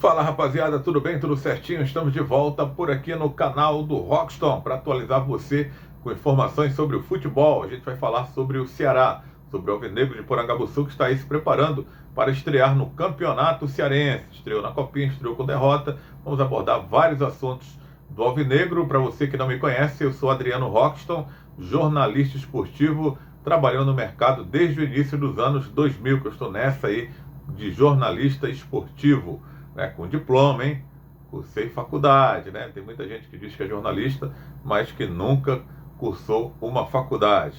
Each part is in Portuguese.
Fala rapaziada, tudo bem? Tudo certinho? Estamos de volta por aqui no canal do Rockston para atualizar você com informações sobre o futebol. A gente vai falar sobre o Ceará, sobre o Alvinegro de Porangabuçu, que está aí se preparando para estrear no Campeonato Cearense. Estreou na Copinha, estreou com derrota. Vamos abordar vários assuntos do Alvinegro. Para você que não me conhece, eu sou Adriano Rockston, jornalista esportivo, trabalhando no mercado desde o início dos anos 2000, que eu estou nessa aí de jornalista esportivo. Com diploma, hein? Cursei faculdade, né? Tem muita gente que diz que é jornalista, mas que nunca cursou uma faculdade.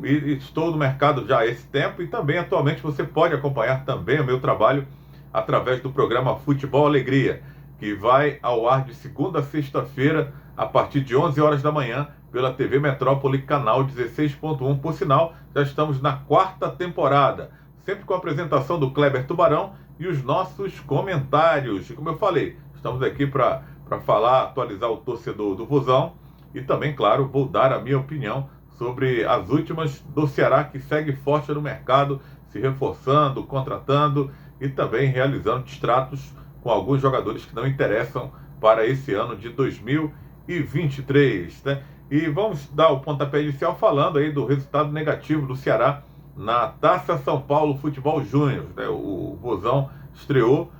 E estou no mercado já há esse tempo e também atualmente você pode acompanhar também o meu trabalho através do programa Futebol Alegria, que vai ao ar de segunda a sexta-feira a partir de 11 horas da manhã pela TV Metrópole, canal 16.1. Por sinal, já estamos na 4ª temporada, sempre com a apresentação do Kleber Tubarão e os nossos comentários. E como eu falei, estamos aqui para falar, atualizar o torcedor do Vozão e também, claro, vou dar a minha opinião sobre as últimas do Ceará, que segue forte no mercado, se reforçando, contratando e também realizando distratos com alguns jogadores que não interessam para esse ano de 2023, né? E vamos dar o pontapé inicial falando aí do resultado negativo do Ceará na Taça São Paulo Futebol Júnior, né? O Vozão estreou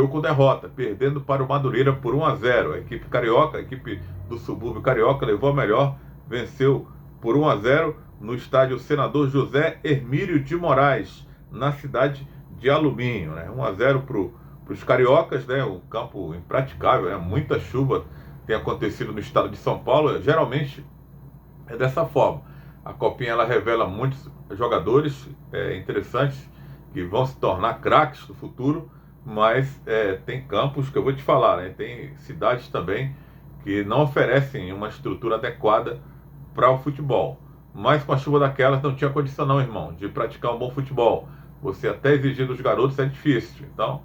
com derrota, perdendo para o Madureira por 1-0. A equipe carioca, a equipe do subúrbio carioca, levou a melhor, venceu por 1-0 no estádio Senador José Hermílio de Moraes, na cidade de Alumínio, né? 1-0 para os cariocas, né? Um campo impraticável, né? Muita chuva tem acontecido no estado de São Paulo. Geralmente é dessa forma. A Copinha ela revela muitos jogadores interessantes que vão se tornar craques no futuro, mas tem campos que eu vou te falar, né? Tem cidades também que não oferecem uma estrutura adequada para o futebol. Mas com a chuva daquelas não tinha condição não, irmão, de praticar um bom futebol. Você até exigir dos garotos é difícil. Então,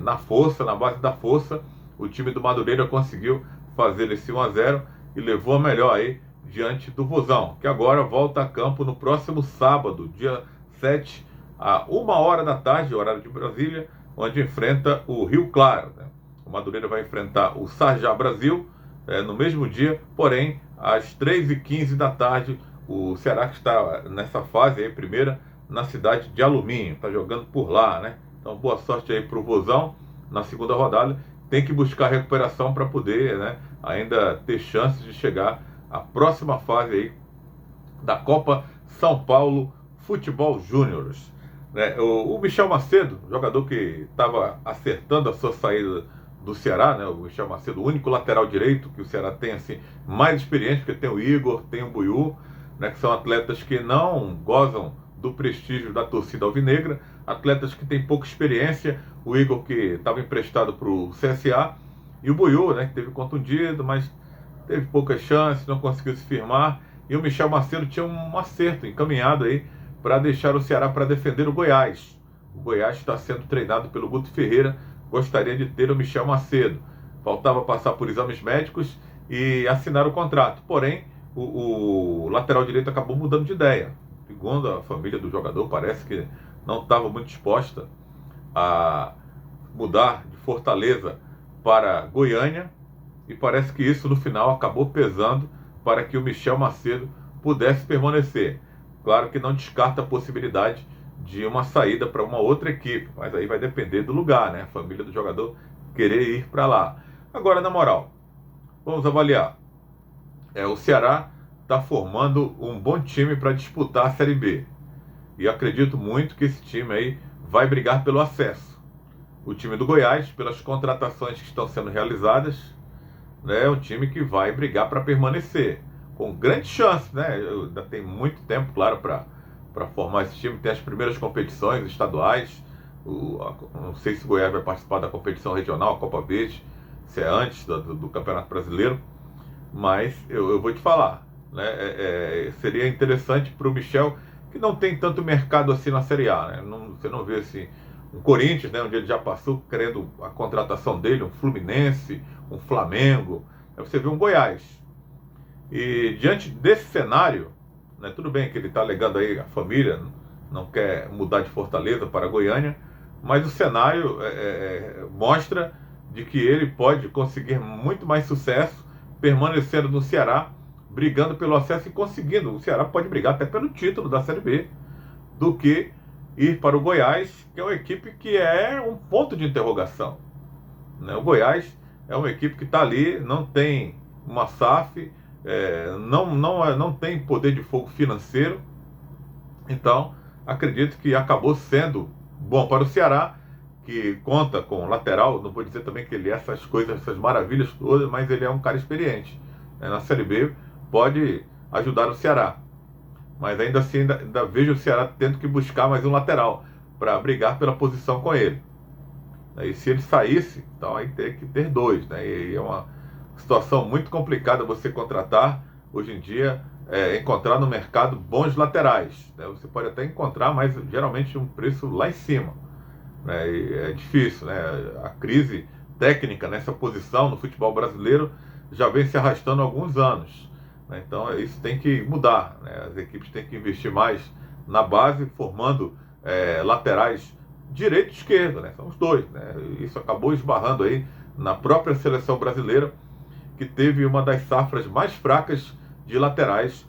na força, na base da força, o time do Madureira conseguiu fazer esse 1-0 e levou a melhor aí diante do Vozão, que agora volta a campo no próximo sábado, dia 7, a 1h da tarde, horário de Brasília, onde enfrenta o Rio Claro, né? O Madureira vai enfrentar o Sarjá Brasil no mesmo dia, porém, às 3h15 da tarde, o Ceará, que está nessa fase aí, primeira, na cidade de Alumínio, está jogando por lá, né? Então, boa sorte aí para o Vozão na segunda rodada. Tem que buscar recuperação para poder, né, ainda ter chances de chegar à próxima fase aí da Copa São Paulo Futebol Júnior, né? O Michel Macedo, jogador que estava acertando a sua saída do Ceará, né? O Michel Macedo, o único lateral direito que o Ceará tem assim mais experiente, porque tem o Igor, tem o Buiú, né, que são atletas que não gozam do prestígio da torcida alvinegra, atletas que têm pouca experiência. O Igor, que estava emprestado para o CSA, e o Buiú, né, que teve contundido, mas teve poucas chances, não conseguiu se firmar. E o Michel Macedo tinha um acerto encaminhado aí para deixar o Ceará para defender o Goiás. O Goiás está sendo treinado pelo Guto Ferreira, gostaria de ter o Michel Macedo. Faltava passar por exames médicos e assinar o contrato. Porém, o lateral direito acabou mudando de ideia. Segundo a família do jogador, parece que não estava muito disposta a mudar de Fortaleza para Goiânia, e parece que isso no final acabou pesando para que o Michel Macedo pudesse permanecer. Claro que não descarta a possibilidade de uma saída para uma outra equipe, mas aí vai depender do lugar, né? A família do jogador querer ir para lá. Agora, na moral, vamos avaliar. O Ceará está formando um bom time para disputar a Série B. E acredito muito que esse time aí vai brigar pelo acesso. O time do Goiás, pelas contratações que estão sendo realizadas, né, é um time que vai brigar para permanecer, com grande chance, né? Ainda tem muito tempo, claro, para formar esse time. Tem as primeiras competições estaduais. Não sei se o Goiás vai participar da competição regional, a Copa Verde, se é antes do Campeonato Brasileiro, mas eu vou te falar, né? Seria interessante para o Michel, que não tem tanto mercado assim na Série A, né? Você não vê assim um Corinthians, né, onde ele já passou querendo a contratação dele, um Fluminense, um Flamengo. Aí você vê um Goiás. E diante desse cenário, né, tudo bem que ele está alegando aí, a família não quer mudar de Fortaleza para Goiânia, mas o cenário mostra de que ele pode conseguir muito mais sucesso permanecendo no Ceará, brigando pelo acesso e conseguindo. O Ceará pode brigar até pelo título da Série B, do que ir para o Goiás, que é uma equipe que é um ponto de interrogação, né? O Goiás é uma equipe que está ali, não tem uma SAF, não tem poder de fogo financeiro. Então, acredito que acabou sendo bom para o Ceará, que conta com lateral. Não vou dizer também que ele é essas coisas, essas maravilhas todas, mas ele é um cara experiente, né? Na Série B pode ajudar o Ceará. Mas ainda assim, ainda vejo o Ceará tendo que buscar mais um lateral para brigar pela posição com ele. E se ele saísse, então aí tem que ter dois, né? E é uma situação muito complicada você contratar hoje em dia, encontrar no mercado bons laterais, né? Você pode até encontrar, mas geralmente um preço lá em cima, né? E é difícil, né? A crise técnica nessa posição no futebol brasileiro já vem se arrastando há alguns anos, né? Então isso tem que mudar, né? As equipes têm que investir mais na base, formando laterais direito e esquerdo, né? São os dois, né? Isso acabou esbarrando aí na própria seleção brasileira, que teve uma das safras mais fracas de laterais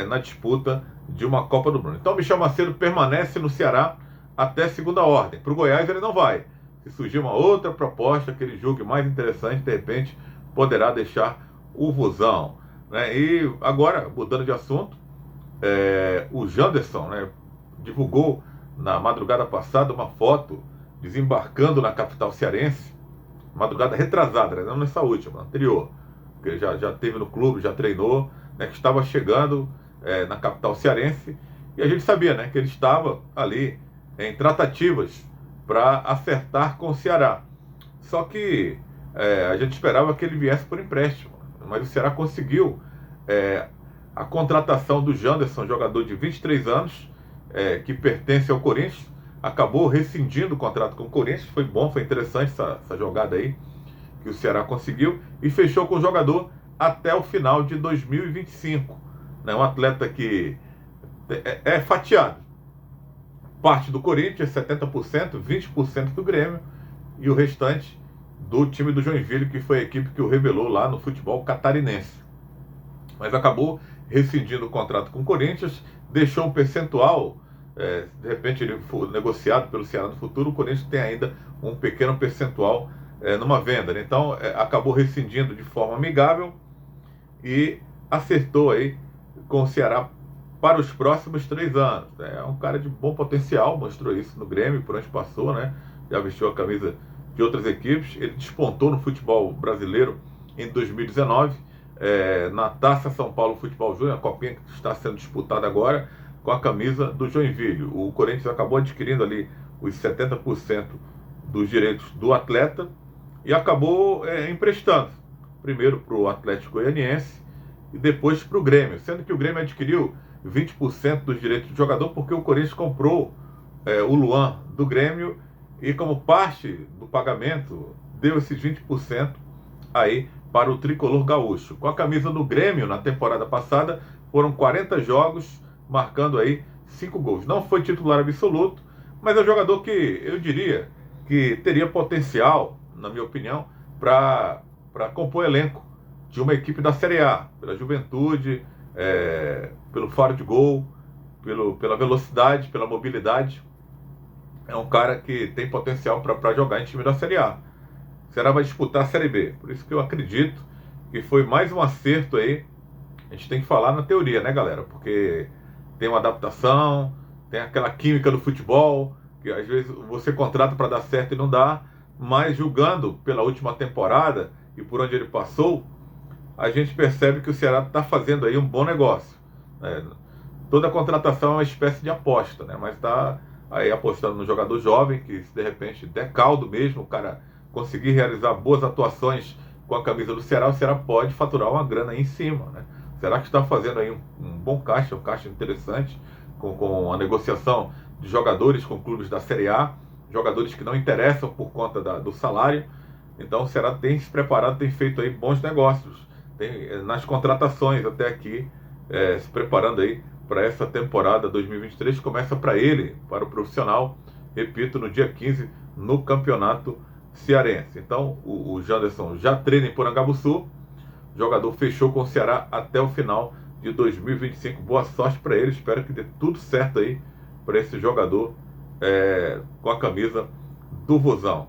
na disputa de uma Copa do Mundo. Então, Michel Macedo permanece no Ceará até segunda ordem. Para o Goiás ele não vai. Se surgir uma outra proposta que ele julgue mais interessante, de repente poderá deixar o Vozão, né? E agora, mudando de assunto, o Janderson, né, divulgou na madrugada passada uma foto desembarcando na capital cearense, madrugada retrasada, né, não nessa última, anterior, porque ele já esteve no clube, já treinou, né, que estava chegando na capital cearense, e a gente sabia, né, que ele estava ali em tratativas para acertar com o Ceará. Só que a gente esperava que ele viesse por empréstimo, mas o Ceará conseguiu a contratação do Janderson, jogador de 23 anos, que pertence ao Corinthians, acabou rescindindo o contrato com o Corinthians. Foi bom, foi interessante essa jogada aí que o Ceará conseguiu, e fechou com o jogador até o final de 2025, né? Um atleta que é fatiado, parte do Corinthians, 70%, 20% do Grêmio, e o restante do time do Joinville, que foi a equipe que o revelou lá no futebol catarinense. Mas acabou rescindindo o contrato com o Corinthians, deixou um percentual, de repente ele for negociado pelo Ceará no futuro, o Corinthians tem ainda um pequeno percentual numa venda, né? Então acabou rescindindo de forma amigável e acertou aí com o Ceará para os próximos 3 anos. É um cara de bom potencial, mostrou isso no Grêmio, por onde passou, né? Já vestiu a camisa de outras equipes. Ele despontou no futebol brasileiro em 2019, na Taça São Paulo Futebol Júnior, a copinha que está sendo disputada agora, com a camisa do Joinville. O Corinthians acabou adquirindo ali os 70% dos direitos do atleta e acabou emprestando, primeiro para o Atlético Goianiense e depois para o Grêmio, sendo que o Grêmio adquiriu 20% dos direitos do jogador porque o Corinthians comprou o Luan do Grêmio e, como parte do pagamento, deu esses 20% aí para o tricolor gaúcho. Com a camisa do Grêmio na temporada passada, foram 40 jogos, marcando aí 5 gols. Não foi titular absoluto, mas é um jogador que eu diria que teria potencial, na minha opinião, para compor elenco de uma equipe da Série A, pela juventude, pelo faro de gol, pela velocidade, pela mobilidade. É um cara que tem potencial para jogar em time da Série A. O Ceará vai disputar a Série B. Por isso que eu acredito que foi mais um acerto aí. A gente tem que falar na teoria, né, galera? Porque tem uma adaptação, tem aquela química do futebol, que às vezes você contrata para dar certo e não dá, mas julgando pela última temporada e por onde ele passou, a gente percebe que o Ceará está fazendo aí um bom negócio, né? Toda contratação é uma espécie de aposta, né? Mas está aí apostando no jogador jovem, que se de repente der caldo mesmo, o cara conseguir realizar boas atuações com a camisa do Ceará, o Ceará pode faturar uma grana aí em cima, né? O Ceará que está fazendo aí um bom caixa, um caixa interessante, com a negociação de jogadores com clubes da Série A, jogadores que não interessam por conta do salário. Então o Ceará tem se preparado, tem feito aí bons negócios, tem, nas contratações até aqui, se preparando aí para essa temporada 2023, que começa para ele, para o profissional, repito, no dia 15, no Campeonato Cearense. Então, o Janderson já treina em Porangabuçu, o jogador fechou com o Ceará até o final de 2025. Boa sorte para ele, espero que dê tudo certo aí para esse jogador com a camisa do Vozão.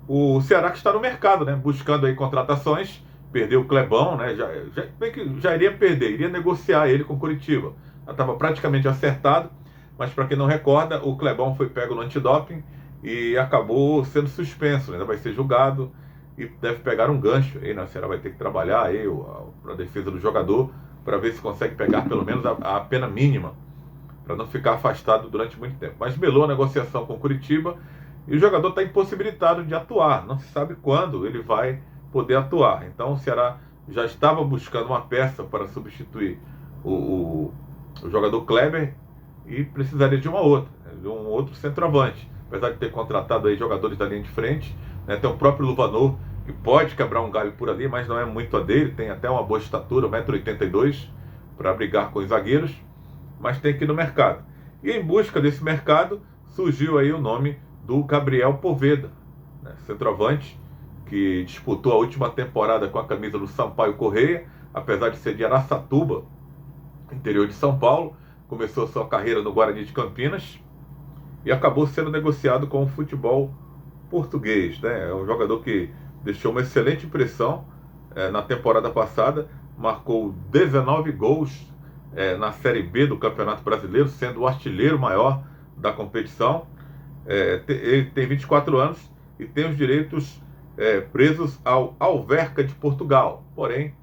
O Ceará que está no mercado, né, buscando aí contratações, perdeu o Clebão, né, já iria perder, iria negociar ele com o Curitiba. Já estava praticamente acertado, mas para quem não recorda, o Clebão foi pego no antidoping e acabou sendo suspenso, né, ainda vai ser julgado e deve pegar um gancho aí, né, o Ceará vai ter que trabalhar aí para a defesa do jogador, para ver se consegue pegar pelo menos a pena mínima, para não ficar afastado durante muito tempo. Mas melou a negociação com o Curitiba e o jogador está impossibilitado de atuar. Não se sabe quando ele vai poder atuar. Então o Ceará já estava buscando uma peça para substituir o jogador Kleber e precisaria de uma outra, de um outro centroavante. Apesar de ter contratado aí jogadores da linha de frente, né, tem o próprio Luvanor, que pode quebrar um galho por ali, mas não é muito a dele, tem até uma boa estatura, 1,82 m, para brigar com os zagueiros, mas tem que ir no mercado. E em busca desse mercado, surgiu aí o nome do Gabriel Poveda, né, centroavante, que disputou a última temporada com a camisa do Sampaio Corrêa, apesar de ser de Araçatuba, interior de São Paulo, começou sua carreira no Guarani de Campinas e acabou sendo negociado com o futebol português, né? É um jogador que deixou uma excelente impressão na temporada passada, marcou 19 gols na Série B do Campeonato Brasileiro, sendo o artilheiro maior da competição. Ele tem 24 anos e tem os direitos presos ao Alverca de Portugal. Porém,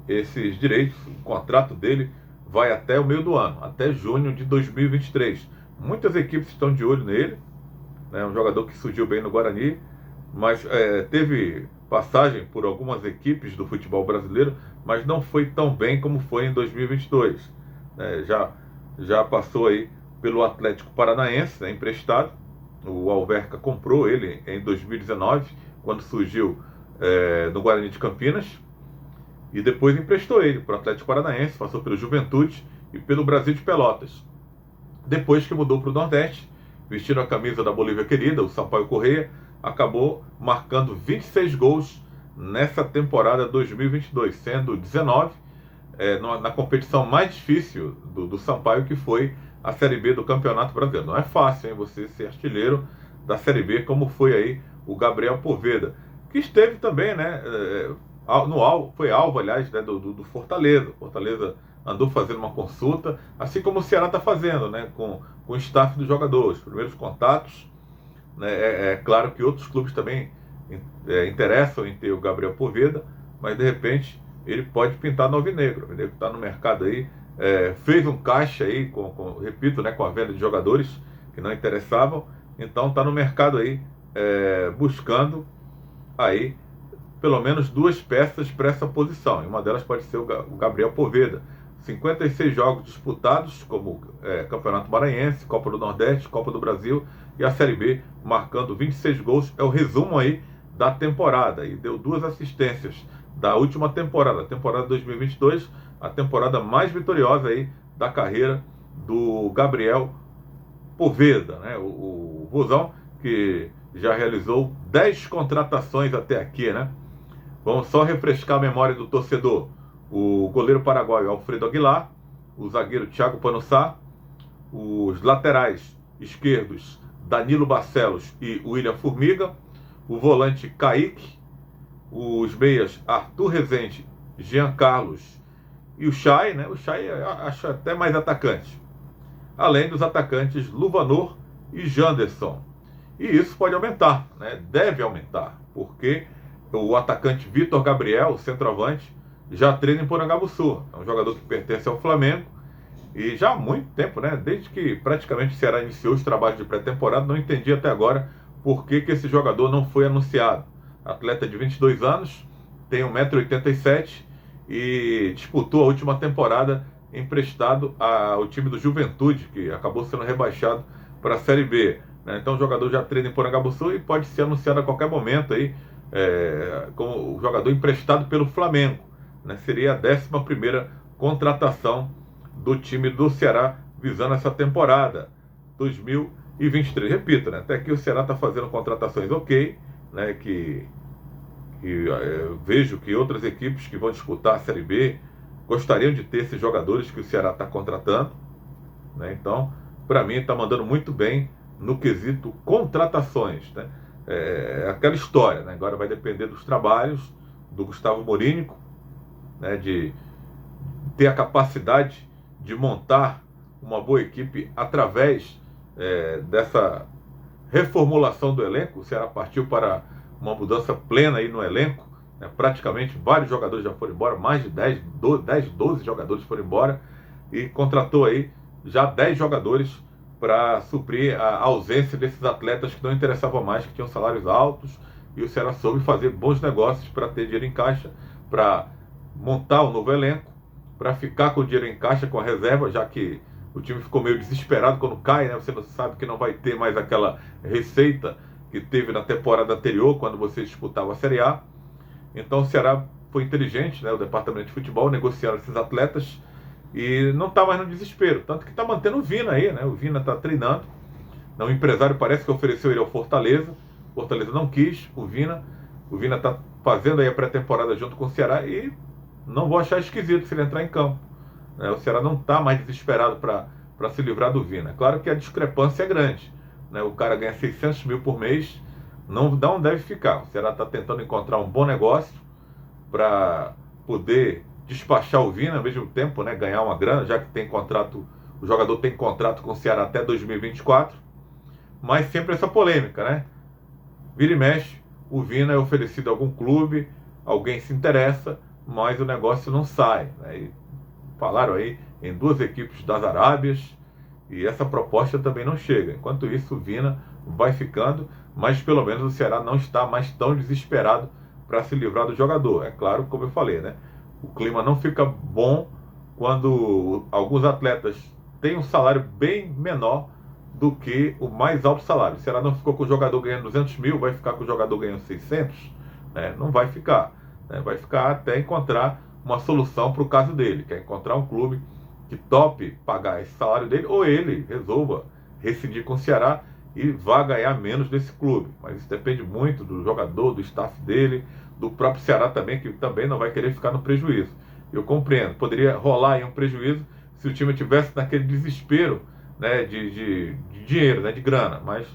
esses direitos, o contrato dele vai até o meio do ano, até junho de 2023. Muitas equipes estão de olho nele, né? Um jogador que surgiu bem no Guarani, mas teve passagem por algumas equipes do futebol brasileiro, mas não foi tão bem como foi em 2022. Já passou aí pelo Atlético Paranaense, né, emprestado. O Alverca comprou ele em 2019, quando surgiu no Guarani de Campinas, e depois emprestou ele para o Atlético Paranaense, passou pelo Juventude e pelo Brasil de Pelotas. Depois que mudou para o Nordeste, vestindo a camisa da Bolívia querida, o Sampaio Corrêa, acabou marcando 26 gols nessa temporada 2022, sendo 19 na competição mais difícil do Sampaio, que foi a Série B do Campeonato Brasileiro. Não é fácil, hein, você ser artilheiro da Série B, como foi aí o Gabriel Poveda, que esteve também, né, foi alvo, aliás, né, do Fortaleza. Fortaleza andou fazendo uma consulta, assim como o Ceará está fazendo, né, com o staff dos jogadores, primeiros contatos, né. É claro que outros clubes também interessam em ter o Gabriel Poveda, mas de repente ele pode pintar no alvinegro. O alvinegro está no mercado aí, fez um caixa aí, repito, né, com a venda de jogadores que não interessavam, então está no mercado aí, buscando aí pelo menos duas peças para essa posição, e uma delas pode ser o Gabriel Poveda. 56 jogos disputados, como Campeonato Maranhense, Copa do Nordeste, Copa do Brasil e a Série B, marcando 26 gols. É o resumo aí da temporada, e deu 2 assistências da última temporada, a temporada 2022, a temporada mais vitoriosa aí da carreira do Gabriel Poveda, né? O Vozão, que já realizou 10 contratações até aqui, né? Vamos só refrescar a memória do torcedor. O goleiro paraguaio Alfredo Aguilar, o zagueiro Thiago Panussá, os laterais esquerdos Danilo Barcelos e William Formiga, o volante Kaique, os meias Arthur Rezende, Jean Carlos e o Chay, né? O Chay acho até mais atacante. Além dos atacantes Luvanor e Janderson. E isso pode aumentar, né? Deve aumentar, porque o atacante Vitor Gabriel, o centroavante, já treina em Porangabuçu. É um jogador que pertence ao Flamengo e já há muito tempo, né? Desde que praticamente o Ceará iniciou os trabalhos de pré-temporada, não entendi até agora por que esse jogador não foi anunciado. Atleta de 22 anos, tem 1,87 m e disputou a última temporada emprestado ao time do Juventude, que acabou sendo rebaixado para a Série B. Então o jogador já treina em Porangabuçu e pode ser anunciado a qualquer momento aí, como o jogador emprestado pelo Flamengo, né? Seria a 11ª contratação do time do Ceará visando essa temporada 2023. e 23. Repito, né? Até aqui o Ceará está fazendo contratações ok, né? Vejo que outras equipes que vão disputar a Série B gostariam de ter esses jogadores que o Ceará está contratando, né? Então, para mim, está mandando muito bem no quesito contratações, né? Aquela história, né? Agora vai depender dos trabalhos do Gustavo Morínigo, né? De ter a capacidade de montar uma boa equipe através dessa reformulação do elenco. O Ceará partiu para uma mudança plena aí no elenco, né? Praticamente vários jogadores já foram embora, mais de 10, 12 jogadores foram embora, e contratou aí já 10 jogadores para suprir a ausência desses atletas que não interessavam mais, que tinham salários altos, e o Ceará soube fazer bons negócios para ter dinheiro em caixa, para montar um novo elenco, para ficar com o dinheiro em caixa, com a reserva, já que o time ficou meio desesperado quando cai, né? Você não sabe que não vai ter mais aquela receita que teve na temporada anterior, quando você disputava a Série A. Então o Ceará foi inteligente, né? O departamento de futebol negociaram esses atletas e não está mais no desespero. Tanto que está mantendo o Vina aí, né? O Vina está treinando. O empresário parece que ofereceu ele ao Fortaleza. O Fortaleza não quis o Vina. O Vina está fazendo aí a pré-temporada junto com o Ceará e não vou achar esquisito se ele entrar em campo. O Ceará não está mais desesperado para se livrar do Vina. Claro que a discrepância é grande, né? O cara ganha 600 mil por mês, não deve ficar. O Ceará está tentando encontrar um bom negócio para poder despachar o Vina ao mesmo tempo, né? Ganhar uma grana, já que tem contrato, o jogador tem contrato com o Ceará até 2024. Mas sempre essa polêmica, né? Vira e mexe, o Vina é oferecido a algum clube, alguém se interessa, mas o negócio não sai, né? E falaram aí em 2 equipes das Arábias e essa proposta também não chega. Enquanto isso, o Vina vai ficando, mas pelo menos o Ceará não está mais tão desesperado para se livrar do jogador. É claro, como eu falei, né? O clima não fica bom quando alguns atletas têm um salário bem menor do que o mais alto salário. O Ceará não ficou com o jogador ganhando 200 mil, vai ficar com o jogador ganhando 600? Né? Não vai ficar. Né? Vai ficar até encontrar uma solução para o caso dele, que é encontrar um clube que tope pagar esse salário dele, ou ele resolva rescindir com o Ceará e vá ganhar menos desse clube. Mas isso depende muito do jogador, do staff dele, do próprio Ceará também, que também não vai querer ficar no prejuízo. Eu compreendo, poderia rolar aí um prejuízo se o time tivesse naquele desespero, né, de dinheiro, né, de grana, mas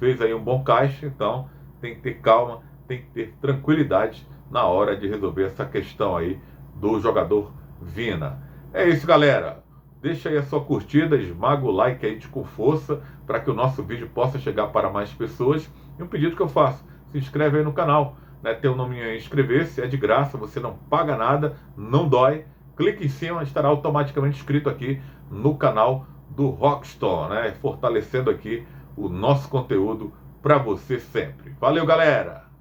fez aí um bom caixa, então tem que ter calma, tem que ter tranquilidade na hora de resolver essa questão aí do jogador Vina. É isso, galera. Deixa aí a sua curtida, esmaga o like aí com força para que o nosso vídeo possa chegar para mais pessoas. E um pedido que eu faço, se inscreve aí no canal, né? Tem o nome aí, inscrever-se, é de graça, você não paga nada, não dói. Clique em cima, estará automaticamente inscrito aqui no canal do Rockstone, né? Fortalecendo aqui o nosso conteúdo para você sempre. Valeu, galera!